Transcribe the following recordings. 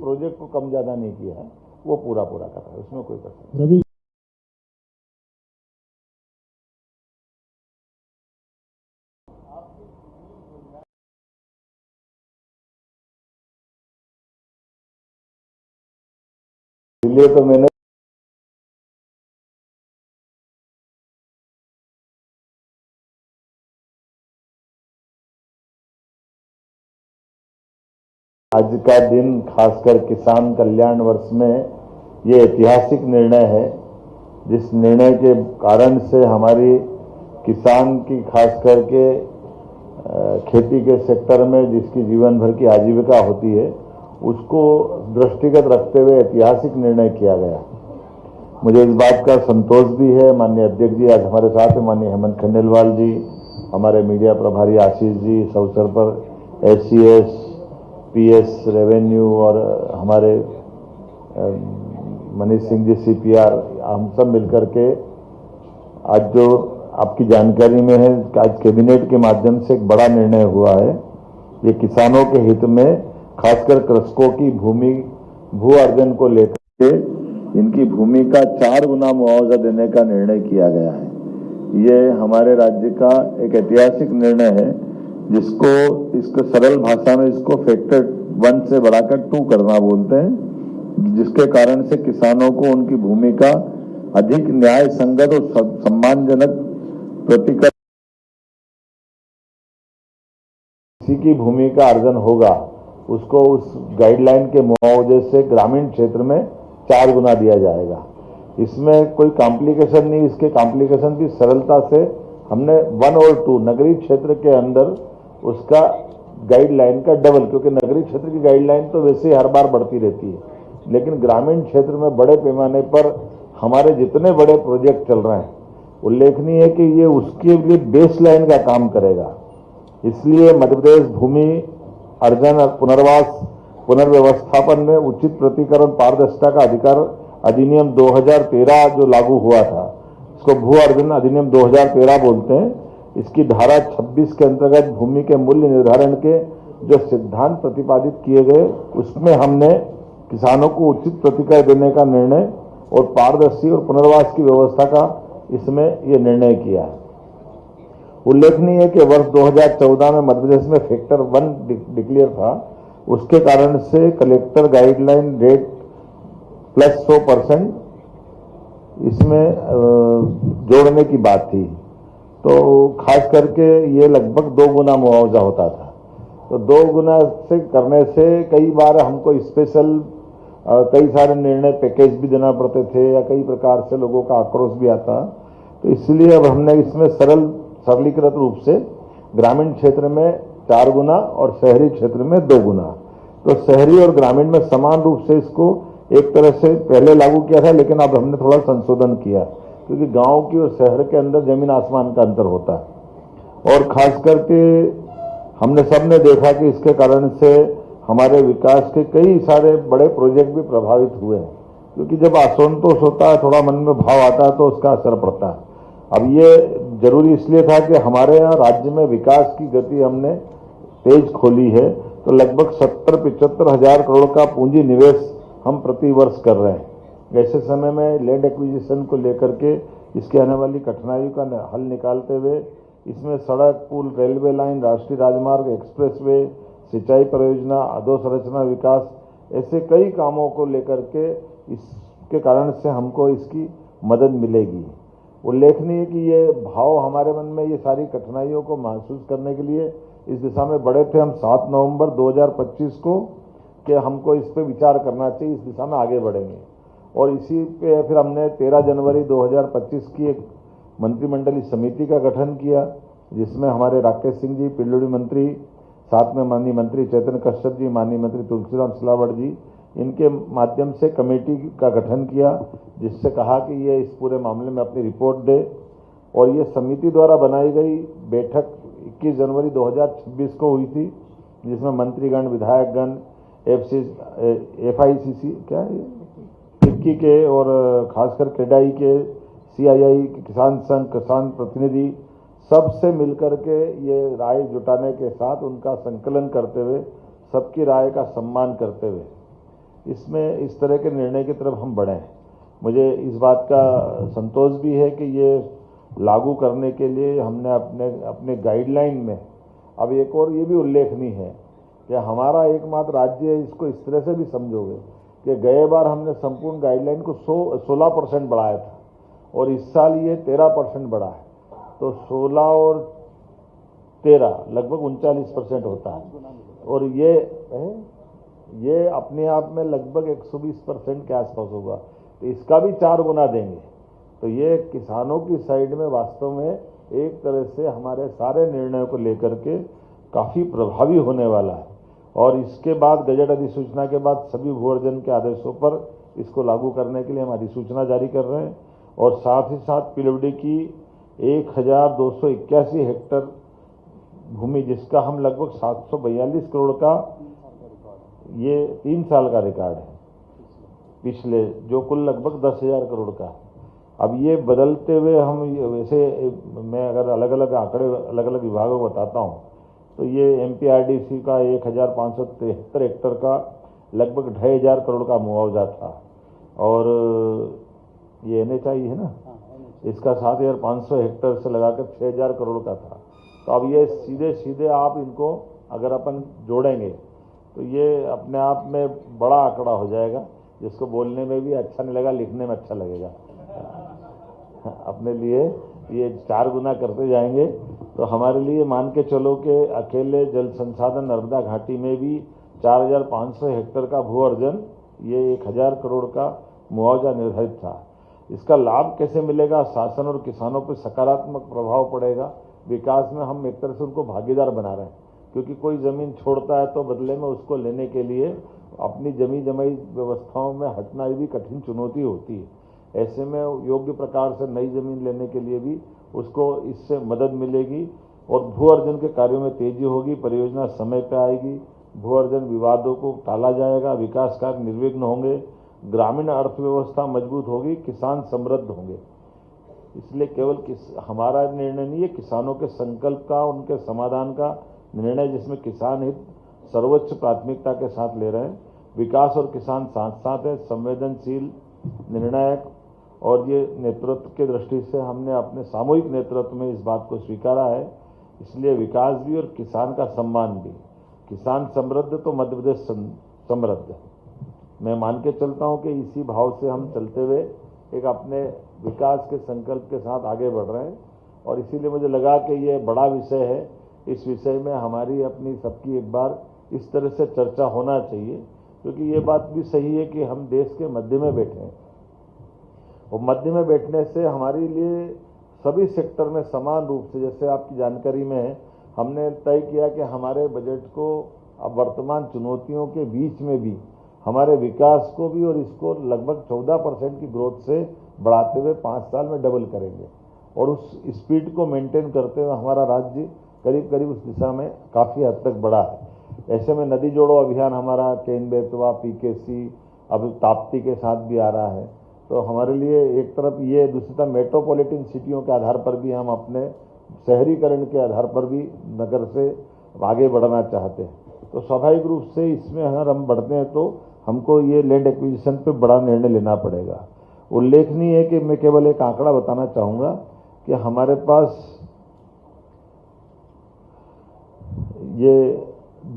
Project को कम ज्यादा नहीं किया है, वो पूरा कर रहा है, उसमें कोई कसर नहीं। इसलिए तो मैंने आज का दिन खासकर किसान कल्याण वर्ष में ये ऐतिहासिक निर्णय है, जिस निर्णय के कारण से हमारी किसान की खास करके खेती के सेक्टर में जिसकी जीवन भर की आजीविका होती है, उसको दृष्टिगत रखते हुए ऐतिहासिक निर्णय किया गया। मुझे इस बात का संतोष भी है। माननीय अध्यक्ष जी आज हमारे साथ हैं, माननीय हेमंत खंडेलवाल जी, हमारे मीडिया प्रभारी आशीष जी, इस अवसर पर एचसीएस, पीएस, रेवेन्यू और हमारे मनीष सिंह जी सीपीआर, हम सब मिलकर के आज जो आपकी जानकारी में है, आज कैबिनेट के माध्यम से एक बड़ा निर्णय हुआ है। ये किसानों के हित में खासकर कृषकों की भू अर्जन को लेकर के इनकी भूमि का 4 गुना मुआवजा देने का निर्णय किया गया है। ये हमारे राज्य का एक ऐतिहासिक निर्णय है, इसको सरल भाषा में इसको फैक्टर 1 से बढ़ाकर 2 करना बोलते हैं, जिसके कारण से किसानों को उनकी भूमि का अधिक न्याय संगत और सम्मानजनक प्रतिकर किसी की भूमि का अर्जन होगा उसको उस गाइडलाइन के मुआवजे से ग्रामीण क्षेत्र में 4 गुना दिया जाएगा। इसमें कोई कॉम्प्लिकेशन नहीं, इसके कॉम्प्लिकेशन की सरलता से हमने 1 और 2 नगरीय क्षेत्र के अंदर उसका गाइडलाइन का डबल, क्योंकि नगरीय क्षेत्र की गाइडलाइन तो वैसे हर बार बढ़ती रहती है, लेकिन ग्रामीण क्षेत्र में बड़े पैमाने पर हमारे जितने बड़े प्रोजेक्ट चल रहे हैं, उल्लेखनीय है कि ये उसके लिए बेस लाइन का काम करेगा। इसलिए मध्य प्रदेश भूमि अर्जन और पुनर्व्यवस्थापन में उचित प्रतिकरण पारदर्शिता का अधिकार अधिनियम 2013 जो लागू हुआ था, इसको भू अर्जन अधिनियम 2013 बोलते हैं। इसकी धारा 26 के अंतर्गत भूमि के मूल्य निर्धारण के जो सिद्धांत प्रतिपादित किए गए, उसमें हमने किसानों को उचित प्रतिकर देने का निर्णय और पारदर्शी और पुनर्वास की व्यवस्था का इसमें यह निर्णय किया है। उल्लेखनीय है कि वर्ष 2014 में मध्य प्रदेश में फैक्टर 1 डिक्लेयर था, उसके कारण से कलेक्टर गाइडलाइन रेट प्लस 100% इसमें जोड़ने की बात थी, तो खास करके ये लगभग 2 गुना मुआवजा होता था। तो 2 गुना से करने से कई बार हमको स्पेशल कई सारे निर्णय पैकेज भी देना पड़ते थे या कई प्रकार से लोगों का आक्रोश भी आता। तो इसलिए अब हमने इसमें सरलीकृत रूप से ग्रामीण क्षेत्र में 4 गुना और शहरी क्षेत्र में 2 गुना, तो शहरी और ग्रामीण में समान रूप से इसको एक तरह से पहले लागू किया था, लेकिन अब हमने थोड़ा संशोधन किया, क्योंकि गांव की और शहर के अंदर जमीन आसमान का अंतर होता है। और खास करके हमने सबने देखा कि इसके कारण से हमारे विकास के कई सारे बड़े प्रोजेक्ट भी प्रभावित हुए हैं, क्योंकि जब असंतोष होता है, थोड़ा मन में भाव आता है, तो उसका असर पड़ता है। अब ये जरूरी इसलिए था कि हमारे यहाँ राज्य में विकास की गति हमने तेज खोली है, तो लगभग 70-75 हजार करोड़ का पूंजी निवेश हम प्रति वर्ष कर रहे हैं। ऐसे समय में लैंड एक्विजिशन को लेकर के इसके आने वाली कठिनाइयों का हल निकालते हुए इसमें सड़क, पुल, रेलवे लाइन, राष्ट्रीय राजमार्ग, एक्सप्रेसवे, सिंचाई परियोजना, अधोसंरचना विकास, ऐसे कई कामों को लेकर के इसके कारण से हमको इसकी मदद मिलेगी। उल्लेखनीय है कि ये भाव हमारे मन में ये सारी कठिनाइयों को महसूस करने के लिए इस दिशा में बढ़े थे। हम 7 नवंबर 2025 को कि हमको इस पे विचार करना चाहिए, इस दिशा में आगे बढ़ेंगे, और इसी पे फिर हमने 13 जनवरी 2025 की एक मंत्रिमंडलीय समिति का गठन किया, जिसमें हमारे राकेश सिंह जी पिल्लूड़ी मंत्री, साथ में माननीय मंत्री चैतन्य कश्यप जी, माननीय मंत्री तुलसीराम सिलावट जी, इनके माध्यम से कमेटी का गठन किया, जिससे कहा कि ये इस पूरे मामले में अपनी रिपोर्ट दे। और ये समिति द्वारा बनाई गई बैठक 21 जनवरी 2026 को हुई थी, जिसमें मंत्रीगण, विधायकगण, FICC क्या फिक्की के और खासकर क्रेडाई के, CII के, किसान संघ, किसान प्रतिनिधि, सबसे मिलकर के ये राय जुटाने के साथ उनका संकलन करते हुए, सबकी राय का सम्मान करते हुए इसमें इस तरह के निर्णय की तरफ हम बढ़े हैं। मुझे इस बात का संतोष भी है कि ये लागू करने के लिए हमने अपने अपने गाइडलाइन में अब एक और ये भी उल्लेखनीय है कि हमारा एकमात्र राज्य है, इसको इस तरह से भी समझोगे कि गए बार हमने संपूर्ण गाइडलाइन को 16% बढ़ाया था और इस साल ये 13% बढ़ा है, तो 16 और 13 लगभग 39% होता है। और ये अपने आप में लगभग 120% के आसपास होगा, तो इसका भी 4 गुना देंगे। तो ये किसानों की साइड में वास्तव में एक तरह से हमारे सारे निर्णयों को लेकर के काफी प्रभावी होने वाला है। और इसके बाद गजट अधिसूचना के बाद सभी भू अर्जन के आदेशों पर इसको लागू करने के लिए हम अधिसूचना जारी कर रहे हैं। और साथ ही साथ पीडब्ल्यूडी की 1281 हेक्टेयर भूमि, जिसका हम लगभग 742 करोड़ का, ये 3 साल का रिकॉर्ड है पिछले, जो कुल लगभग 10,000 करोड़ का। अब ये बदलते हुए हम वैसे मैं अगर अलग अलग आंकड़े अलग अलग विभागों को बताता हूँ तो ये एमपीआरडीसी का 1,573 हेक्टेयर का लगभग 2,500 करोड़ का मुआवजा था। और ये एनएचआई है ना, इसका 7,500 हेक्टेयर से लगाकर 6,000 करोड़ का था। तो अब ये सीधे सीधे आप इनको अगर अपन जोड़ेंगे तो ये अपने आप में बड़ा आंकड़ा हो जाएगा, जिसको बोलने में भी अच्छा नहीं लगेगा, लिखने में अच्छा लगेगा। अपने लिए ये 4 गुना करते जाएंगे तो हमारे लिए मान के चलो कि अकेले जल संसाधन नर्मदा घाटी में भी 4,500 हेक्टेयर का भू अर्जन, ये 1,000 करोड़ का मुआवजा निर्धारित था। इसका लाभ कैसे मिलेगा? शासन और किसानों पर सकारात्मक प्रभाव पड़ेगा। विकास में हम एक तरह से उनको भागीदार बना रहे हैं, क्योंकि कोई जमीन छोड़ता है तो बदले में उसको लेने के लिए अपनी जमी जमाई व्यवस्थाओं में हटना भी कठिन चुनौती होती है। ऐसे में योग्य प्रकार से नई जमीन लेने के लिए भी उसको इससे मदद मिलेगी और भू अर्जन के कार्यों में तेजी होगी, परियोजना समय पर आएगी, भू अर्जन विवादों को टाला जाएगा, विकास कार्य निर्विघ्न होंगे, ग्रामीण अर्थव्यवस्था मजबूत होगी, किसान समृद्ध होंगे। इसलिए केवल हमारा निर्णय नहीं है, किसानों के संकल्प का, उनके समाधान का निर्णय, जिसमें किसान हित सर्वोच्च प्राथमिकता के साथ ले रहे हैं। विकास और किसान साथ साथ है, संवेदनशील, निर्णायक, और ये नेतृत्व की दृष्टि से हमने अपने सामूहिक नेतृत्व में इस बात को स्वीकारा है। इसलिए विकास भी और किसान का सम्मान भी। किसान समृद्ध तो मध्य प्रदेश समृद्ध। मैं मान के चलता हूं कि इसी भाव से हम चलते हुए एक अपने विकास के संकल्प के साथ आगे बढ़ रहे हैं। और इसीलिए मुझे लगा कि ये बड़ा विषय है, इस विषय में हमारी अपनी सबकी एक बार इस तरह से चर्चा होना चाहिए, क्योंकि ये बात भी सही है कि हम देश के मध्य में बैठे हैं और मध्य में बैठने से हमारे लिए सभी सेक्टर में समान रूप से, जैसे आपकी जानकारी में है, हमने तय किया कि हमारे बजट को अब वर्तमान चुनौतियों के बीच में भी हमारे विकास को भी और इसको लगभग 14% की ग्रोथ से बढ़ाते हुए 5 साल में डबल करेंगे। और उस स्पीड को मेंटेन करते हुए हमारा राज्य करीब करीब उस दिशा में काफ़ी हद तक बढ़ा है। ऐसे में नदी जोड़ो अभियान हमारा केन बेतवा, पीकेसी, अब ताप्ती के साथ भी आ रहा है। तो हमारे लिए एक तरफ ये, दूसरी तरफ मेट्रोपॉलिटन सिटियों के आधार पर भी हम अपने शहरीकरण के आधार पर भी नगर से आगे बढ़ना चाहते हैं। तो स्वाभाविक रूप से इसमें अगर हम बढ़ते हैं तो हमको ये लैंड एक्विजिशन पे बड़ा निर्णय लेना पड़ेगा। उल्लेखनीय है कि मैं केवल एक आंकड़ा बताना चाहूँगा कि हमारे पास ये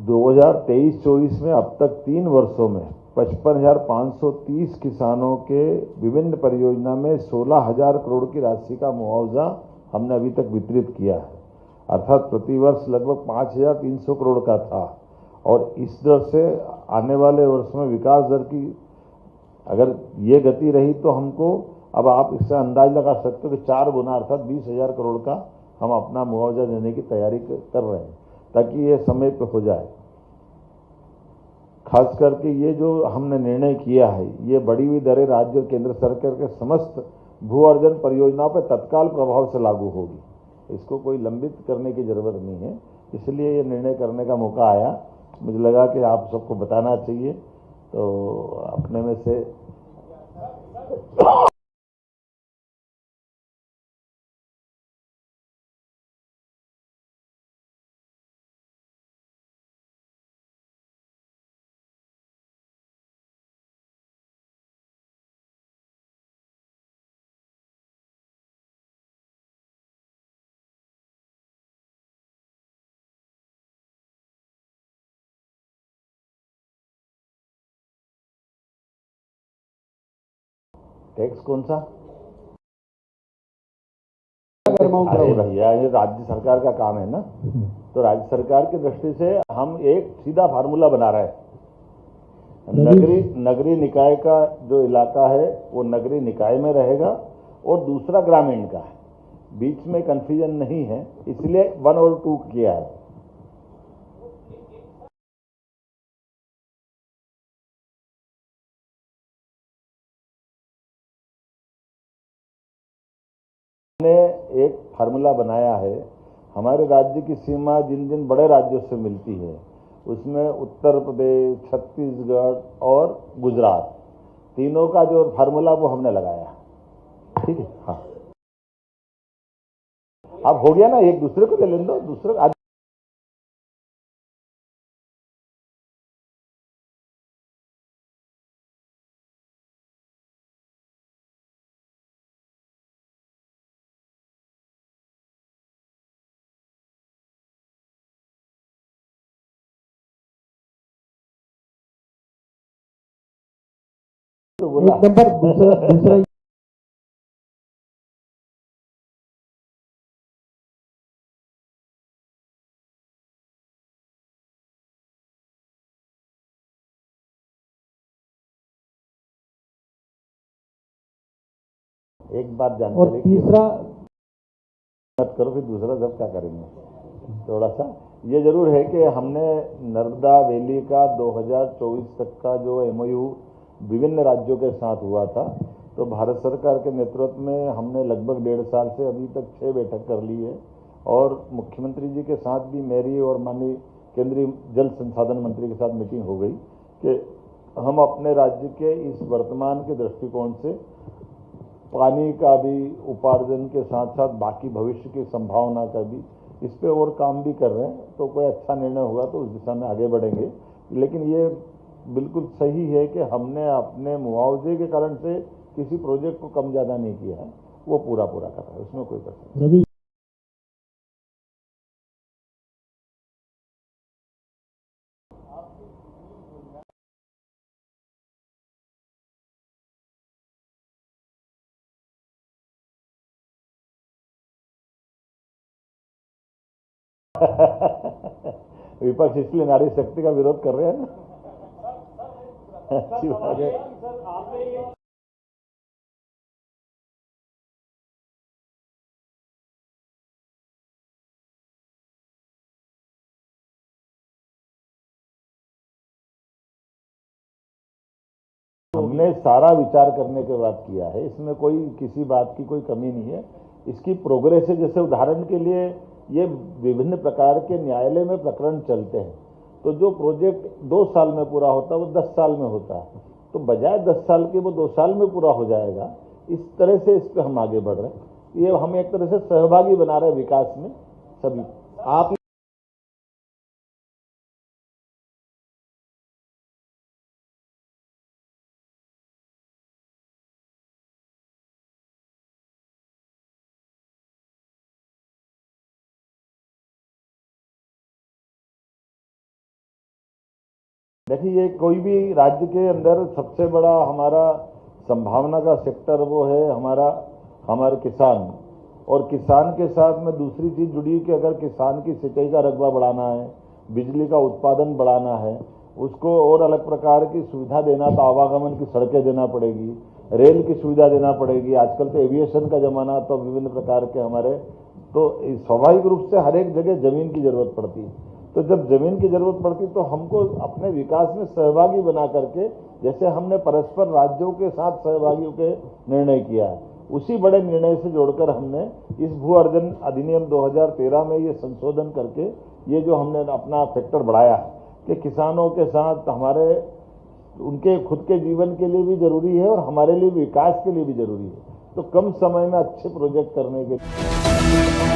2023-24 में अब तक 3 वर्षों में 55,530 किसानों के विभिन्न परियोजना में 16,000 करोड़ की राशि का मुआवजा हमने अभी तक वितरित किया है। अर्थात प्रतिवर्ष लगभग 5,300 करोड़ का था। और इस दर से आने वाले वर्ष में विकास दर की अगर ये गति रही तो हमको, अब आप इससे अंदाज लगा सकते हो कि 4 गुना अर्थात 20,000 करोड़ का हम अपना मुआवजा देने की तैयारी कर रहे हैं, ताकि ये समय पर हो जाए। खास करके ये जो हमने निर्णय किया है, ये बढ़ी हुई दरें राज्य और केंद्र सरकार के समस्त भू अर्जन परियोजनाओं पर तत्काल प्रभाव से लागू होगी। इसको कोई लंबित करने की जरूरत नहीं है। इसलिए ये निर्णय करने का मौका आया, मुझे लगा कि आप सबको बताना चाहिए। तो अपने में से टैक्स कौन सा? अरे भैया ये राज्य सरकार का काम है ना, तो राज्य सरकार की दृष्टि से हम एक सीधा फार्मूला बना रहे हैं। नगरीय निकाय का जो इलाका है वो नगरीय निकाय में रहेगा और दूसरा ग्रामीण का है, बीच में कंफ्यूजन नहीं है, इसलिए 1 और 2 किया है। हमने एक फार्मूला बनाया है। हमारे राज्य की सीमा जिन जिन बड़े राज्यों से मिलती है उसमें उत्तर प्रदेश, छत्तीसगढ़ और गुजरात, तीनों का जो फार्मूला वो हमने लगाया। ठीक है, हाँ। अब हो गया ना, एक दूसरे को ले लेने दो, दूसरे को तो बोला। एक नंबर दूसरा एक बात जानते और तीसरा मत करो, फिर दूसरा जब क्या करेंगे। थोड़ा सा ये जरूर है कि हमने नर्मदा वैली का 2024 तक का जो MOU विभिन्न राज्यों के साथ हुआ था, तो भारत सरकार के नेतृत्व में हमने लगभग 1.5 साल से अभी तक 6 बैठक कर ली है और मुख्यमंत्री जी के साथ भी मेरी और माननीय केंद्रीय जल संसाधन मंत्री के साथ मीटिंग हो गई कि हम अपने राज्य के इस वर्तमान के दृष्टिकोण से पानी का भी उपार्जन के साथ साथ बाकी भविष्य की संभावना का भी इस पे और काम भी कर रहे हैं। तो कोई अच्छा निर्णय होगा तो उस दिशा में आगे बढ़ेंगे। लेकिन ये बिल्कुल सही है कि हमने अपने मुआवजे के कारण से किसी प्रोजेक्ट को कम ज्यादा नहीं किया है, वो पूरा कर रहा है, उसमें कोई कसर नहीं। विपक्ष इसलिए नारी शक्ति का विरोध कर रहे हैं ना। अच्छी बात है। हमने सारा विचार करने के बाद किया है, इसमें कोई किसी बात की कोई कमी नहीं है। इसकी प्रोग्रेस है, जैसे उदाहरण के लिए ये विभिन्न प्रकार के न्यायालय में प्रकरण चलते हैं, तो जो प्रोजेक्ट 2 साल में पूरा होता है वो 10 साल में होता है, तो बजाय 10 साल के वो 2 साल में पूरा हो जाएगा। इस तरह से इस पर हम आगे बढ़ रहे हैं। ये हम एक तरह से सहभागी बना रहे हैं विकास में सभी। आप देखिए, ये कोई भी राज्य के अंदर सबसे बड़ा हमारा संभावना का सेक्टर वो है हमारे किसान। और किसान के साथ में दूसरी चीज जुड़ी कि अगर किसान की सिंचाई का रकबा बढ़ाना है, बिजली का उत्पादन बढ़ाना है, उसको और अलग प्रकार की सुविधा देना, तो आवागमन की सड़कें देना पड़ेगी, रेल की सुविधा देना पड़ेगी। आजकल तो एविएशन का जमाना, तो विभिन्न प्रकार के हमारे, तो स्वाभाविक रूप से हर एक जगह जमीन की जरूरत पड़ती है। तो जब जमीन की जरूरत पड़ती तो हमको अपने विकास में सहभागी बना करके, जैसे हमने परस्पर राज्यों के साथ सहभागियों के निर्णय किया है, उसी बड़े निर्णय से जोड़कर हमने इस भू अर्जन अधिनियम 2013 में ये संशोधन करके ये जो हमने अपना फैक्टर बढ़ाया है कि किसानों के साथ हमारे उनके खुद के जीवन के लिए भी जरूरी है और हमारे लिए विकास के लिए भी जरूरी है, तो कम समय में अच्छे प्रोजेक्ट करने के लिए